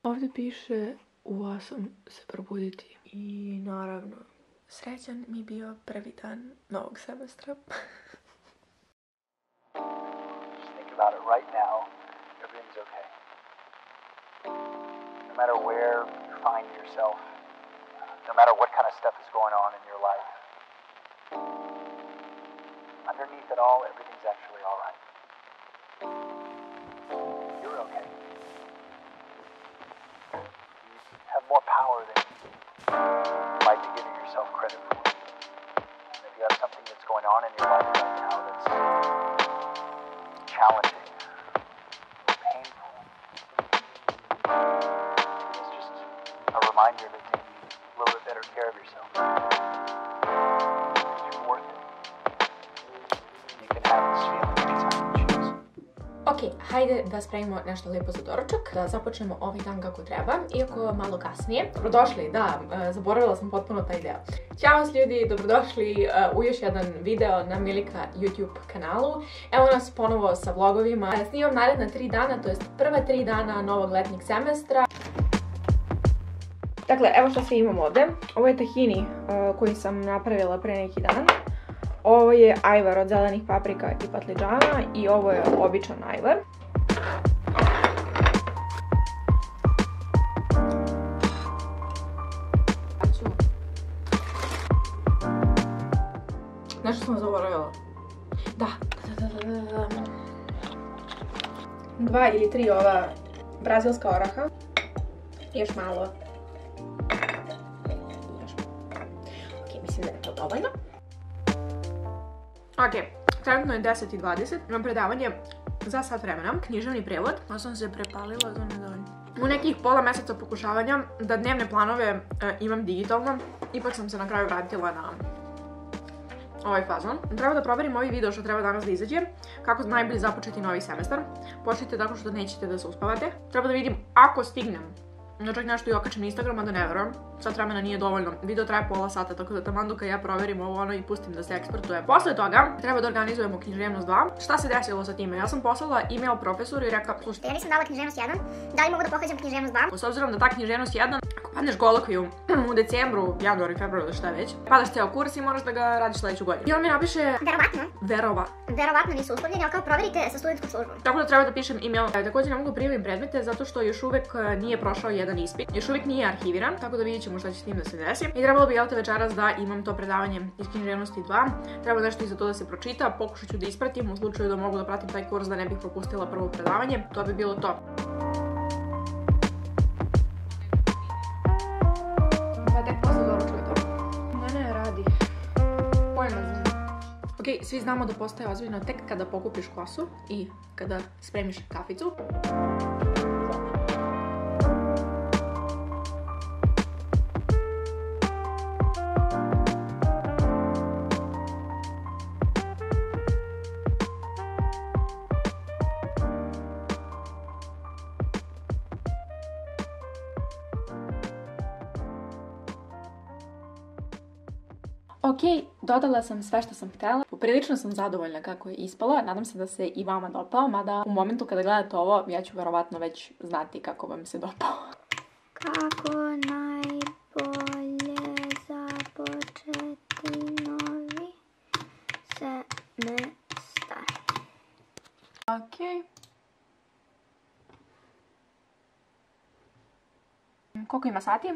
Ovdje piše u 8 se probuditi. I naravno, srećan mi bio prvi dan novog semestra. About it right now, everything's okay. No matter where you find yourself, no matter what kind of stuff is going on in your life, underneath it all, everything's actually all right. You're okay. You have more power than you might be giving yourself credit for. If you have something that's going on in your life right now that's challenging, painful, it's just a reminder to take a little bit better care of yourself. Because you're worth it. You can have this feeling anytime you choose. Ok, hajde da spremimo nešto lijepo za doručak, da započnemo ovaj dan kako treba, iako malo kasnije. Dobrodošli, da, zaboravila sam potpuno taj deo. Ćao ljudi, dobrodošli u još jedan video na Milika YouTube kanalu. Evo nas ponovo sa vlogovima. Snimam naredna 3 dana, to jest prva 3 dana novog letnjeg semestra. Dakle, evo što sve imam ovdje. Ovo je tahini koji sam napravila pre neki dan. Ovo je ajvar od zelenih paprika i patliđana i ovo je običan ajvar. Nešto sam zaboravila. Da. 2 ili 3 ova brazilska oraha. Još malo. Ok, mislim da je to dovoljno. Ok, trenutno je 10:20, imam predavanje za sat vremena, književni prevod, a sam se prepalila za nedovoljno. U nekih pola meseca pokušavanja da dnevne planove imam digitalno, ipak sam se na kraju vratila na ovaj fazon. Treba da proverim ovaj video što treba danas da izađe, kako najbolje započeti novi semestar. Počnite tako što nećete da se uspavate. Treba da vidim ako stignem. Čak nešto i okačem na Instagram, a da ne verujem. Sat vremena nije dovoljno. Video traje pola sata, tako da taman dok ja proverim ovo ono i pustim da se eksportuje. Posle toga treba da organizujemo književnost 2. Šta se desilo sa time? Ja sam poslala email profesoru i rekla, slušajte, ja nisam dala književnost 1, da li mogu da pohađam književnost 2? S obzirom da ta književnost 1, ako padneš kolokviju u decembru, januaru, februaru, šta već, padaš ceo kurs i moraš da ga radiš sledeću godinu. I on mi napiše... Verovatno nisu uslovljeni, ali kao proverite sa studentskom službom. Tako da treba da pišem email. Također ne mogu prijavim predmete zato što još uvek nije prošao jedan ispit. Još uvijek nije arhiviran, tako da vidjet ćemo šta će s tim da se desi. I trebalo bi, jel te, večeras da imam to predavanje iz književnosti 2. Treba nešto i za to da se pročita, pokušat ću da ispratim u slučaju da mogu da pratim taj kurs da ne bih propustila prvo predavanje. To bi bilo to. Pa tek posle doručuju to. Ne, radi. Pojma znam. Ok, svi znamo da postaje ozbiljno tek kada pokupiš kosu i kada spremiš kaficu. Ok, dodala sam sve što sam htjela. Poprilično sam zadovoljna kako je ispalo. Nadam se da se i vama dopao, mada u momentu kada gledate ovo, ja ću verovatno već znati kako vam se dopao. Kako najbolje započeti novi semestar? Ok. Koliko ima sati?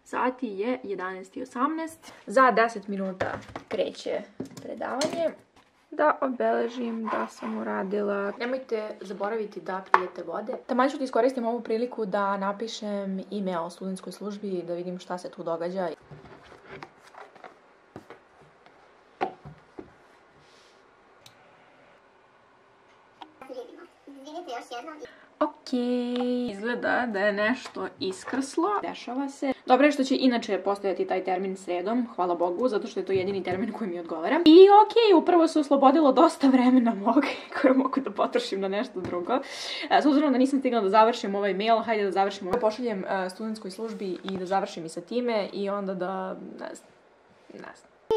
Sati je 11:18. Za 10 minuta kreće predavanje. Da obeležim da sam uradila. Nemojte zaboraviti da pijete vode. Taman ću da iskoristim ovu priliku da napišem email studentskoj službi i da vidim šta se tu događa. Ok, izgleda da je nešto iskrslo. Dešava se. Dobro je što će inače postojati taj termin sredom, hvala Bogu, zato što je to jedini termin koji mi odgovara. I ok, upravo se oslobodilo dosta vremena mog, koje mogu da potrošim na nešto drugo. S obzirom da nisam stigla da završim ovaj mail, hajde da završim ovo. Pošaljem studentskoj službi i da završim i sa time i onda da, ne znam.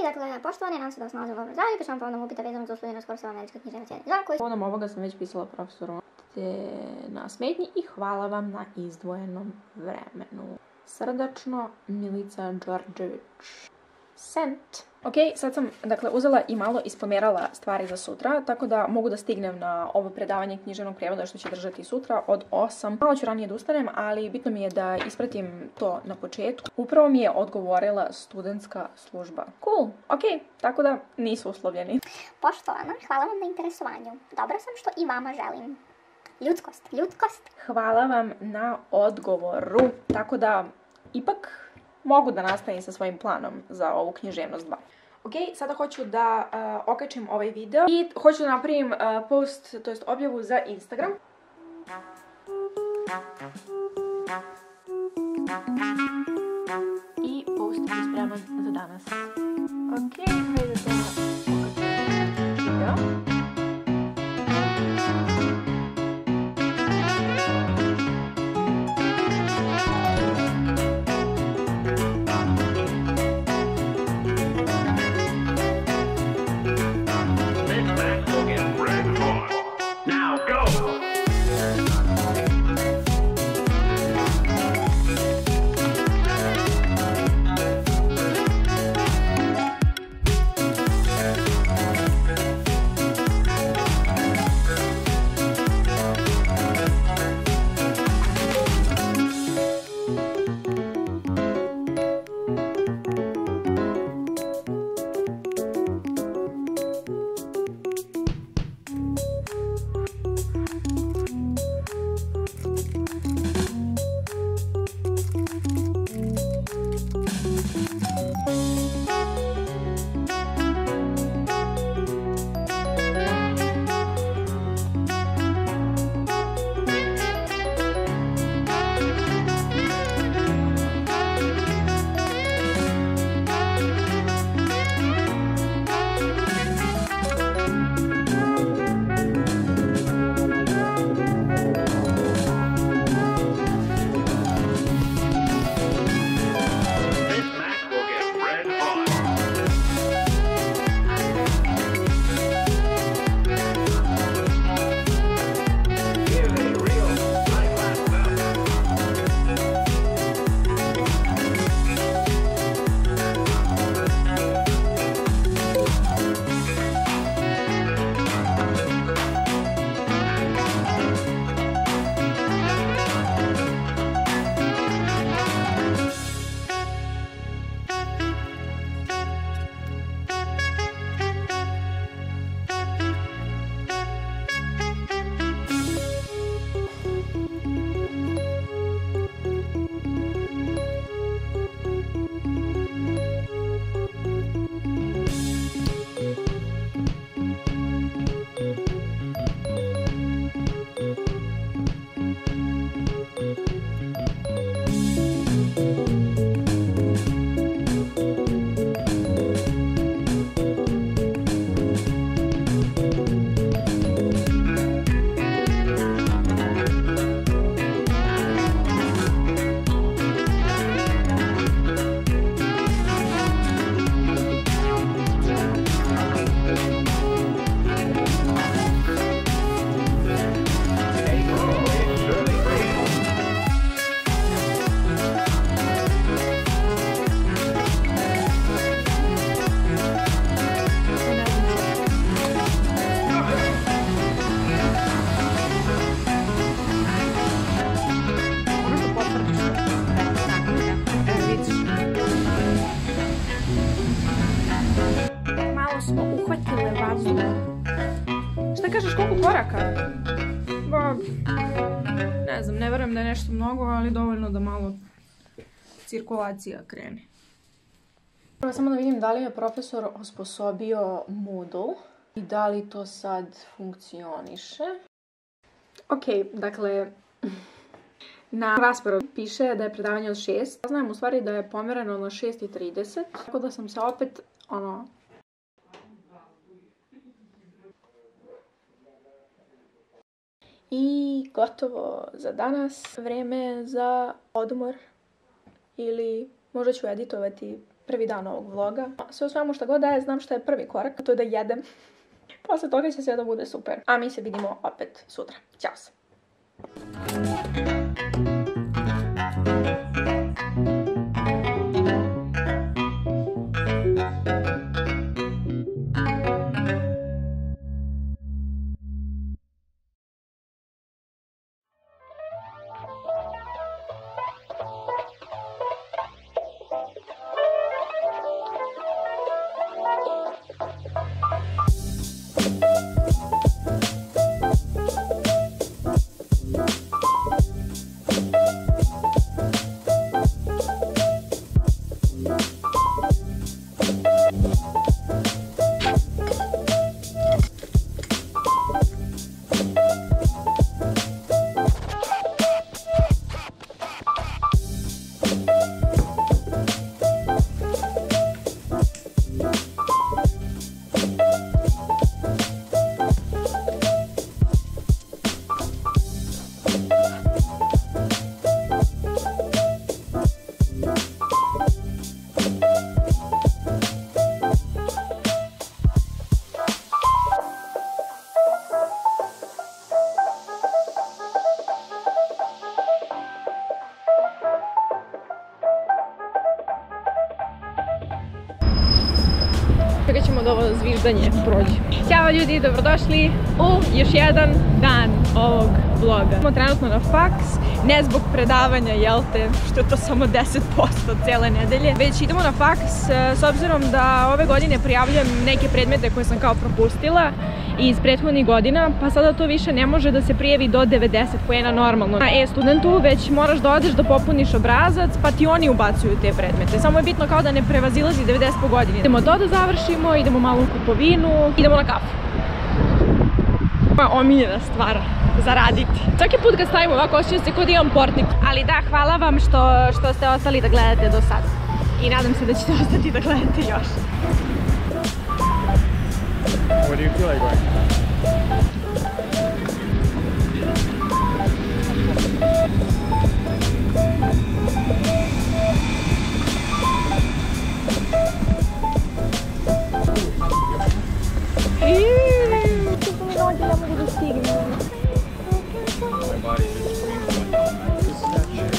Dakle, poštovani, nam se da vas nalazimo u ovom zdravlju, pa ću vam povodom upita vezano za uslovljeno skoro sa američka književnost 1 i 2 koji... Povodom ovoga sam već pisala profesoru. ste na smetnji i hvala vam na izdvojenom vremenu. Srdačno, Milica Đorđević. Sent. Ok, sad sam uzela i malo ispomerala stvari za sutra, tako da mogu da stignem na ovo predavanje književnog prijevoda što će držati sutra od 8. Malo ću ranije da ustanem, ali bitno mi je da ispratim to na početku. Upravo mi je odgovorila studentska služba. Cool, ok, tako da nisu uslovljeni. Poštovana, hvala vam na interesovanju. Dobra sam što i vama želim. Ljudskost. Hvala vam na odgovoru, tako da ipak mogu da nastavim sa svojim planom za ovu književnost 2. Ok, sada hoću da okačim ovaj video i hoću da napravim post, to jest objavu za Instagram. I post je spreman za danas. Ok, hajde da okačim video. Šta kažeš, koliko koraka? Ba, ne znam, ne verujem da je nešto mnogo, ali dovoljno da malo cirkulacija krene. Prvo samo da vidim da li je profesor osposobio Moodle i da li to sad funkcioniše. Ok, dakle, na rasporedu piše da je predavanje od 6. Znajem u stvari da je pomereno na 6:30, tako da sam se opet, I gotovo za danas. Vreme za odmor. Ili možda ću editovati prvi dan ovog vloga. Sve u svemu šta god da je, znam šta je prvi korak, a to je da jedem. Posle toga će sve da bude super. A mi se vidimo opet sutra. Ćao se! Čekat ćemo da ovo zviždanje prođe. Ćao ljudi, dobrodošli u još jedan dan ovog vloga. Smo trenutno na faks, ne zbog predavanja, jel te, što je to samo 10% cijele nedelje, već idemo na faks s obzirom da ove godine prijavljujem neke predmete koje sam kao propustila iz prethodnih godina, pa sada to više ne može da se prijavi do 90 poena normalno na e-studentu, već moraš da odeš da popuniš obrazac, pa ti oni ubacuju te predmete. Samo je bitno kao da ne prevazilazi 90 po godini. Idemo to da završimo, idemo malo u kupovinu, idemo na kafu. Moja omiljena stvar za raditi. Svaki put kad stavim ovako osjećam se kod imam portnik. Ali da, hvala vam što ste ostali da gledate do sad. I nadam se da ćete ostati da gledate još. What do you feel like going? My body is screaming like, this is that shit.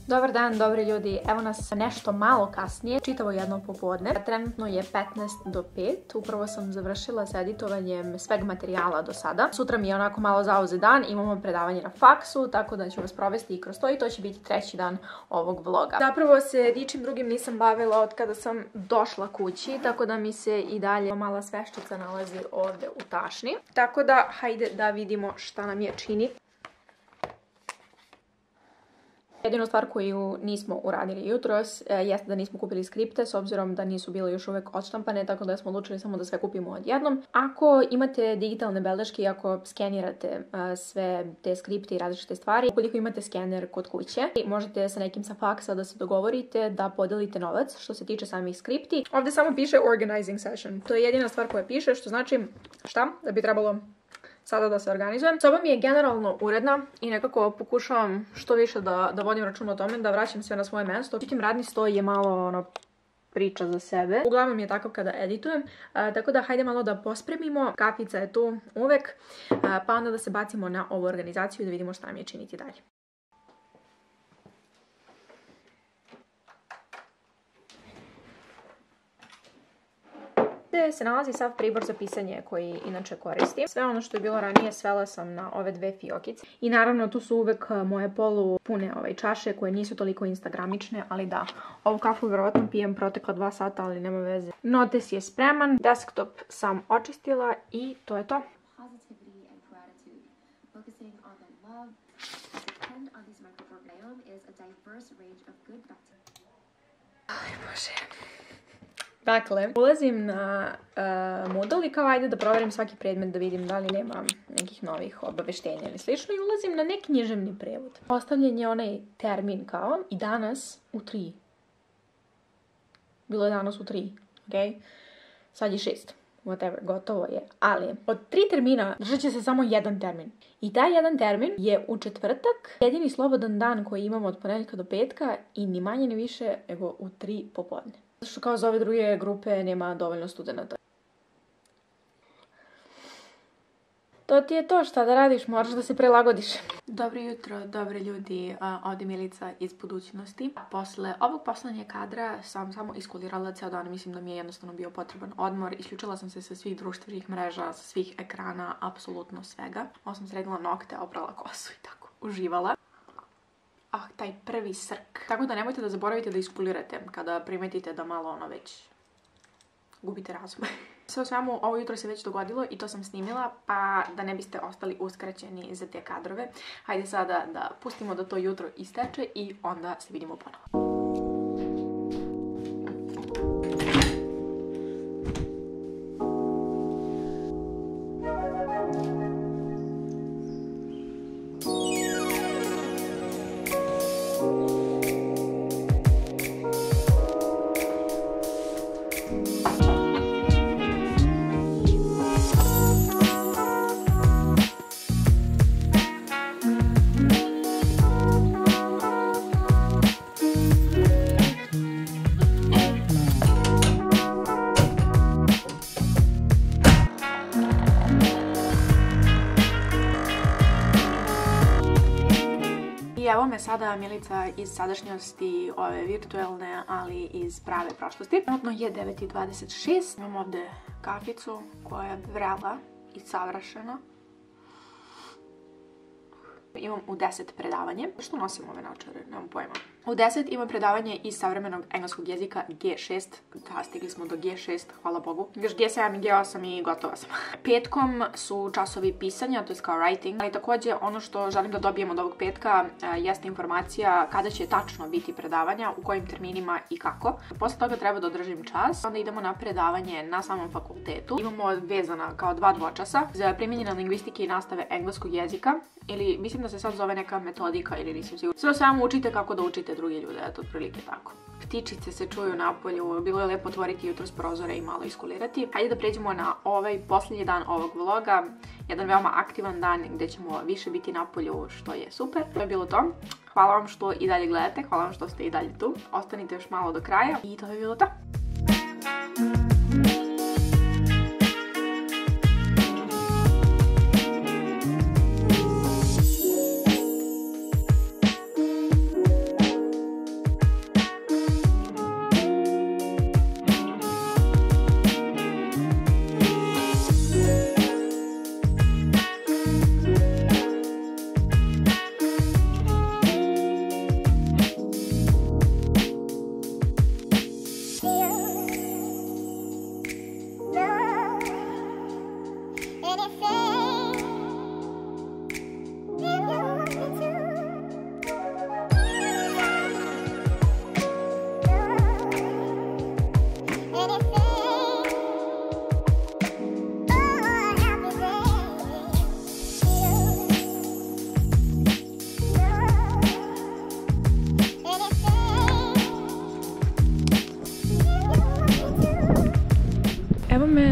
Dobar dan, dobri ljudi, evo nas nešto malo kasnije, čitavo jedno popodne. Trenutno je 15 do 5, upravo sam završila sa editovanjem sveg materijala do sada. Sutra mi je onako malo zauzet dan, imamo predavanje na faksu, tako da ću vas provesti i kroz to i to će biti treći dan ovog vloga. Zapravo se ničim drugim nisam bavila od kada sam došla kući, tako da mi se i dalje mala sveščica nalazi ovdje u tašni. Tako da, hajde da vidimo šta nam je čini. Jedina stvar koju nismo uradili jutros jeste da nismo kupili skripte s obzirom da nisu bile još uvijek odštampane, tako da smo odlučili samo da sve kupimo odjednom. Ako imate digitalne beleške i ako skenirate sve te skripte i različite stvari, ukoliko imate skener kod kuće, možete sa nekim sa faksa da se dogovorite da podelite novac što se tiče samih skripti. Ovdje samo piše organizing session. To je jedina stvar koja piše, što znači šta? Da bi trebalo sada da se organizujem. Soba mi je generalno uredna i nekako pokušavam što više da vodim račun o tome, da vraćam sve na svoje mjesto. Međutim, radni stoj je malo priča za sebe. Uglavnom je takav kada editujem, tako da hajde malo da pospremimo. Kafica je tu uvek, pa onda da se bacimo na ovu organizaciju i da vidimo šta nam je činiti dalje. se nalazi sav pribor za pisanje koji inače koristim. Sve ono što je bilo ranije svela sam na ove dve fiokice. I naravno tu su uvek moje polupune čaše koje nisu toliko instagramične, ali da. Ovu kafu verovatno pijem protekla 2 sata, ali nema veze. Notes je spreman, desktop sam očistila i to je to. Aj bože. Dakle, ulazim na Moodle i kao ajde da proverim svaki predmet da vidim da li nema nekih novih obaveštenja ili slično i ulazim na neknjiževni prevod. Postavljen je onaj termin kao i danas u 3. Bilo je danas u 3, ok? Sad je 6. Whatever, gotovo je. Ali od 3 termina držat će se samo jedan termin. I taj jedan termin je u četvrtak, jedini slobodan dan koji imamo od ponedjeljka do petka i ni manje ni više nego u 3 popodne. Zato što kao za ove druge grupe nema dovoljno studenata. To ti je to, šta da radiš, moraš da se prilagodiš. Dobro jutro, dobri ljudi, ovdje Milica iz budućnosti. Posle ovog poslanja kadra sam samo iskulirala ceo dan, mislim da mi je jednostavno bio potreban odmor. Isključila sam se sa svih društvenih mreža, sa svih ekrana, apsolutno svega. Ovo sam sredila nokte, oprala kosu i tako, uživala. Taj prvi srk. Tako da nemojte da zaboravite da iskulirate kada primetite da malo već gubite razum. Sve u svemu, ovo jutro se već dogodilo i to sam snimila, pa da ne biste ostali uskraćeni za te kadrove. Hajde sada da pustimo da to jutro isteče i onda se vidimo ponovo. Evo me sada Milica iz sadašnjosti, ove virtualne, ali iz prave prošlosti. Trenutno je 9:26. Imam ovdje kaficu koja je vrela i savršena. Imam u 10 predavanje. Što nosim ove naočare? Nemam pojma. U 10 imam predavanje iz savremenog engleskog jezika G6. Da, stigli smo do G6, hvala Bogu. Još G7 i G8 i gotova sam. Petkom su časovi pisanja, to je kao writing. Ali također ono što želim da dobijem od ovog petka jeste informacija kada će tačno biti predavanja, u kojim terminima i kako. Posle toga treba da održim čas. Onda idemo na predavanje na samom fakultetu. Imamo vezana kao 2 dvočasa za primjenjene lingvistike i nastave engleskog jezika. Ili mislim da se sad zove neka metodika ili nisam sigurna. Sve samo učite kako da učite druge ljude, eto otprilike tako. Ptičice se čuju napolju, bilo je lepo otvoriti jutros prozore i malo iskulirati. Hajde da pređemo na ovaj posljednji dan ovog vloga. Jedan veoma aktivan dan gdje ćemo više biti napolju, što je super. To je bilo to. Hvala vam što i dalje gledate, hvala vam što ste i dalje tu. Ostanite još malo do kraja i to je bilo to.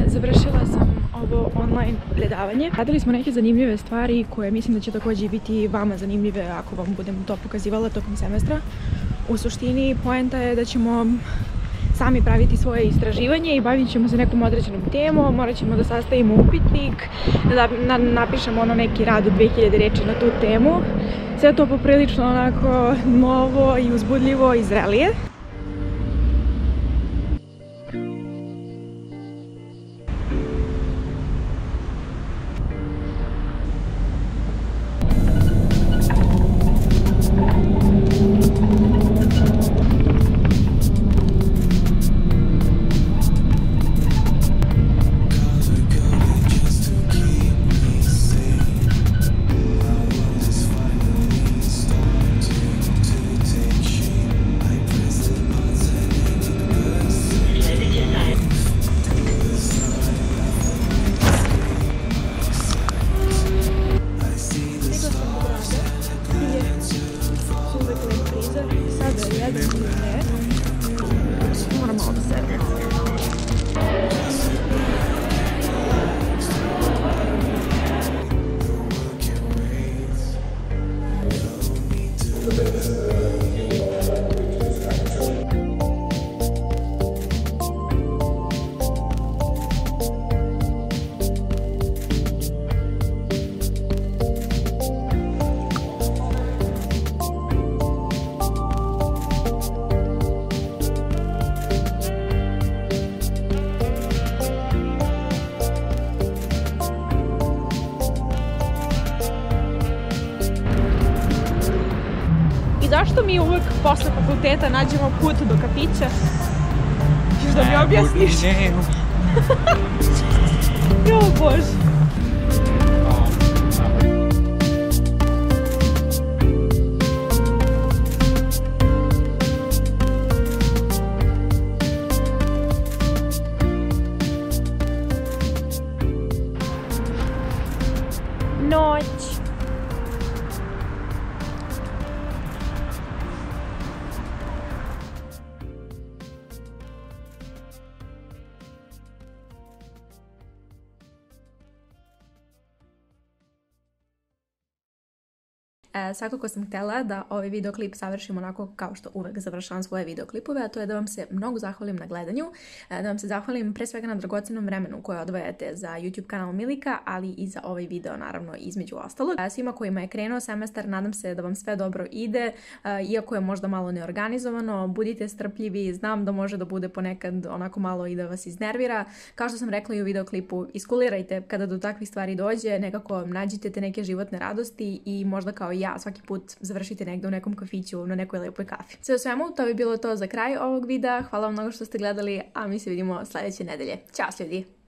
Završila sam ovo online predavanje. Radili smo neke zanimljive stvari koje mislim da će također biti vama zanimljive ako vam budem to pokazivala tokom semestra. U suštini poenta je da ćemo sami praviti svoje istraživanje i bavit ćemo se nekom određenom temom, morat ćemo da sastavimo upitnik, da napišemo neki rad od 2000 reči na tu temu. Sve to poprilično onako novo i uzbudljivo i zrelije. mi uvek posle fakulteta nađemo put do kafića? Još da mi objasniš? Jo, Bože. Noć. Svakako sam htjela da ovaj videoklip završim onako kao što uvek završavam svoje videoklipove, a to je da vam se mnogo zahvalim na gledanju, da vam se zahvalim pre svega na dragocenom vremenu koje odvajate za YouTube kanal Milika, ali i za ovaj video naravno između ostalog. Svima kojima je krenuo semestar, nadam se da vam sve dobro ide, iako je možda malo neorganizovano, budite strpljivi, znam da može da bude ponekad onako malo i da vas iznervira. Kao što sam rekla i u videoklipu, iskulirajte kada do takvih stvari dođe, nekako nađite te neke životne radosti i možda kao i ja svaki put završite negdje u nekom kafiću, na nekoj lepoj kafi. Sve u svemu, to bi bilo to za kraj ovog videa. Hvala vam mnogo što ste gledali, a mi se vidimo sljedeće nedelje. Ćao ljudi!